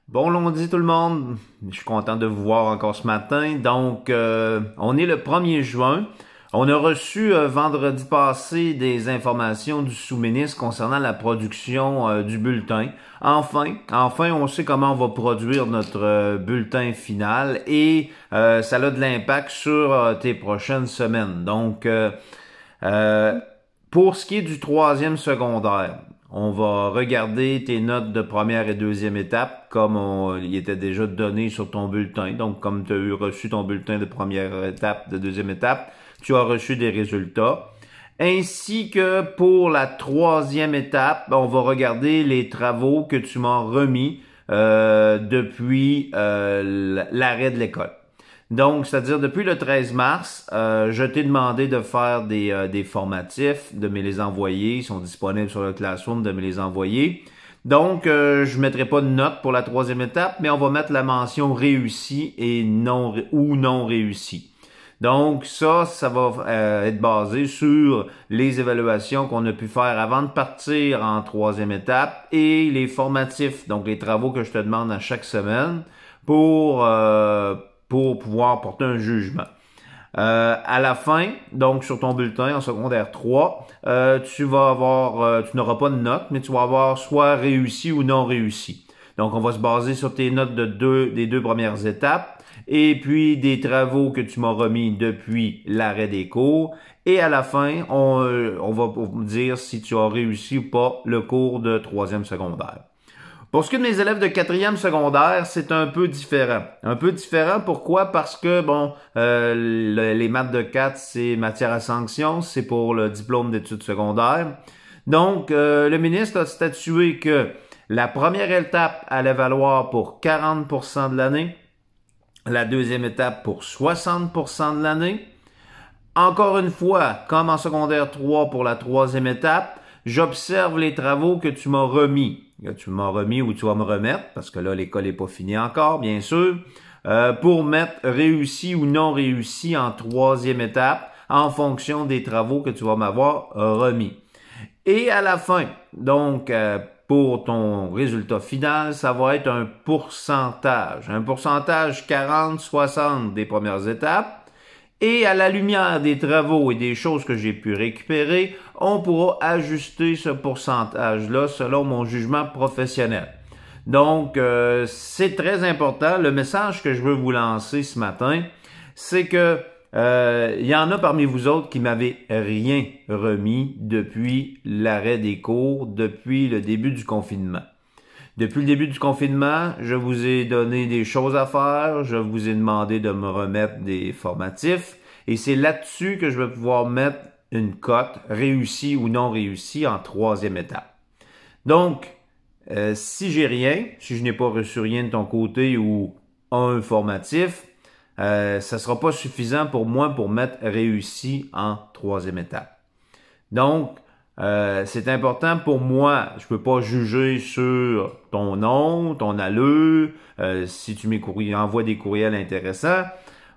Bon lundi tout le monde, je suis content de vous voir encore ce matin. Donc, on est le 1er juin. On a reçu vendredi passé des informations du sous-ministre concernant la production du bulletin. Enfin, on sait comment on va produire notre bulletin final et ça a de l'impact sur tes prochaines semaines. Donc, euh, pour ce qui est du troisième secondaire, on va regarder tes notes de première et deuxième étape comme il était déjà donné sur ton bulletin. Donc, comme tu as eu reçu ton bulletin de première étape, de deuxième étape, tu as reçu des résultats. Ainsi que pour la troisième étape, on va regarder les travaux que tu m'as remis depuis l'arrêt de l'école. Donc, c'est-à-dire depuis le 13 mars, je t'ai demandé de faire des formatifs, de me les envoyer. Ils sont disponibles sur le Classroom, de me les envoyer. Donc, je ne mettrai pas de note pour la troisième étape, mais on va mettre la mention réussi et non ou non réussi. Donc, ça va être basé sur les évaluations qu'on a pu faire avant de partir en troisième étape et les formatifs, donc les travaux que je te demande à chaque semaine pour pouvoir porter un jugement. À la fin, donc sur ton bulletin en secondaire 3, tu n'auras pas de note, mais tu vas avoir soit réussi ou non réussi. Donc, on va se baser sur tes notes des deux premières étapes et puis des travaux que tu m'as remis depuis l'arrêt des cours. Et à la fin, on va dire si tu as réussi ou pas le cours de troisième secondaire. Pour ce qui est de mes élèves de quatrième secondaire, c'est un peu différent. Un peu différent, pourquoi? Parce que, les maths de 4, c'est matière à sanction, c'est pour le diplôme d'études secondaires. Donc, le ministre a statué que la première étape allait valoir pour 40% de l'année, la deuxième étape pour 60% de l'année. Encore une fois, comme en secondaire 3 pour la troisième étape, j'observe les travaux que tu m'as remis. Tu m'as remis ou tu vas me remettre, parce que là, l'école n'est pas finie encore, bien sûr, pour mettre réussi ou non réussi en troisième étape en fonction des travaux que tu vas m'avoir remis. Et à la fin, donc, pour ton résultat final, ça va être un pourcentage. Un pourcentage 40-60 des premières étapes. Et à la lumière des travaux et des choses que j'ai pu récupérer, on pourra ajuster ce pourcentage-là selon mon jugement professionnel. Donc, c'est très important. Le message que je veux vous lancer ce matin, c'est que il y en a parmi vous autres qui m'avaient rien remis depuis l'arrêt des cours, depuis le début du confinement. Depuis le début du confinement, je vous ai donné des choses à faire, je vous ai demandé de me remettre des formatifs et c'est là-dessus que je vais pouvoir mettre une cote réussie ou non réussie en troisième étape. Donc, si j'ai rien, si je n'ai pas reçu rien de ton côté ou un formatif, ça sera pas suffisant pour moi pour mettre réussi en troisième étape. Donc, c'est important pour moi. Je peux pas juger sur ton nom, ton allure, si tu envoies des courriels intéressants.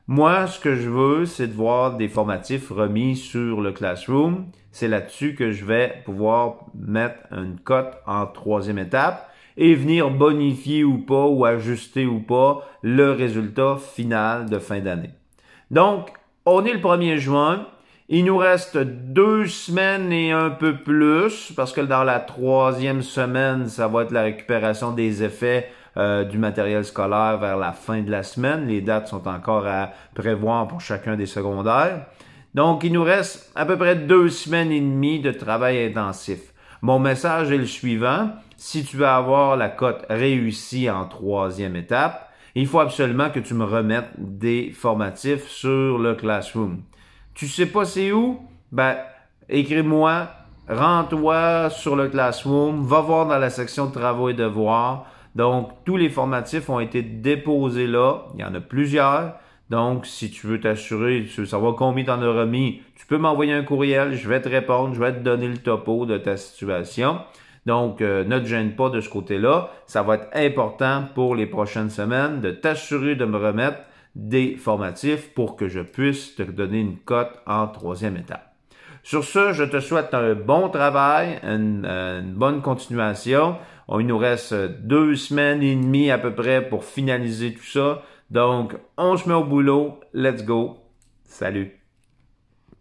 Moi, ce que je veux, c'est de voir des formatifs remis sur le Classroom. C'est là-dessus que je vais pouvoir mettre une cote en troisième étape et venir bonifier ou pas, ou ajuster ou pas le résultat final de fin d'année. Donc, on est le 1er juin. Il nous reste 2 semaines et un peu plus, parce que dans la troisième semaine, ça va être la récupération des effets du matériel scolaire vers la fin de la semaine. Les dates sont encore à prévoir pour chacun des secondaires. Donc, il nous reste à peu près 2 semaines et demie de travail intensif. Mon message est le suivant. Si tu veux avoir la cote réussie en troisième étape, il faut absolument que tu me remettes des formatifs sur le Classroom. Tu sais pas c'est où? Ben, écris-moi, rends-toi sur le Classroom, va voir dans la section de travaux et devoirs. Donc, tous les formatifs ont été déposés là. Il y en a plusieurs. Donc, si tu veux t'assurer, tu veux savoir combien tu en as remis, tu peux m'envoyer un courriel, je vais te répondre, je vais te donner le topo de ta situation. Donc, ne te gêne pas de ce côté-là. Ça va être important pour les prochaines semaines de t'assurer de me remettre des formatifs pour que je puisse te donner une cote en troisième étape. Sur ce, je te souhaite un bon travail, une bonne continuation. Il nous reste 2 semaines et demie à peu près pour finaliser tout ça. Donc, on se met au boulot. Let's go. Salut.